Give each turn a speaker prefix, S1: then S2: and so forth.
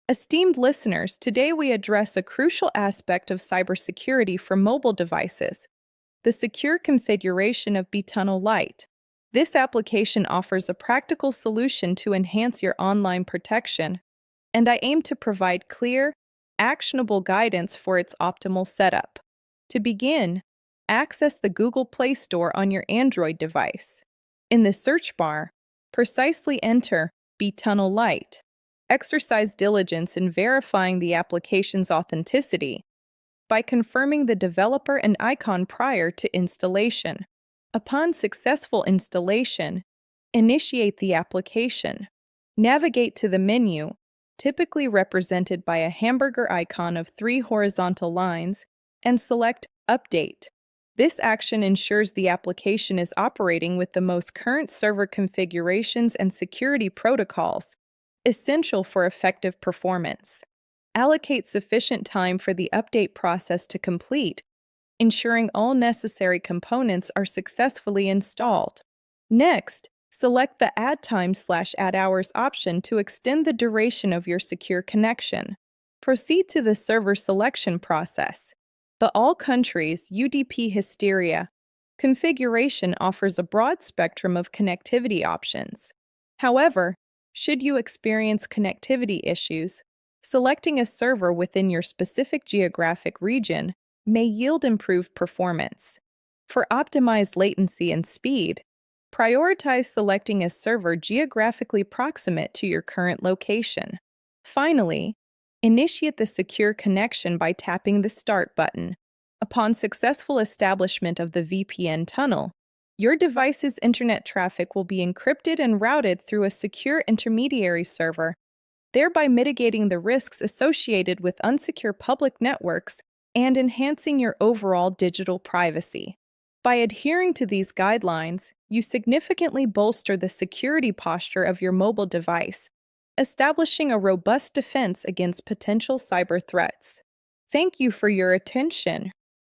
S1: Esteemed listeners, today we address a crucial aspect of cybersecurity for mobile devices, the secure configuration of Bee Tunnel Lite. This application offers a practical solution to enhance your online protection, and I aim to provide clear, actionable guidance for its optimal setup. To begin, access the Google Play Store on your Android device. In the search bar, precisely enter Bee Tunnel Lite. Exercise diligence in verifying the application's authenticity by confirming the developer and icon prior to installation. Upon successful installation, initiate the application. Navigate to the menu, typically represented by a hamburger icon of 3 horizontal lines, and select Update. This action ensures the application is operating with the most current server configurations and security protocols, essential for effective performance. Allocate sufficient time for the update process to complete, ensuring all necessary components are successfully installed. Next, select the Add Time/Add Hours option to extend the duration of your secure connection. Proceed to the server selection process. The All Countries UDP Hysteria configuration offers a broad spectrum of connectivity options. However, should you experience connectivity issues, selecting a server within your specific geographic region may yield improved performance. For optimized latency and speed, prioritize selecting a server geographically proximate to your current location. Finally, initiate the secure connection by tapping the Start button. Upon successful establishment of the VPN tunnel, your device's internet traffic will be encrypted and routed through a secure intermediary server, thereby mitigating the risks associated with unsecure public networks and enhancing your overall digital privacy. By adhering to these guidelines, you significantly bolster the security posture of your mobile device, establishing a robust defense against potential cyber threats. Thank you for your attention.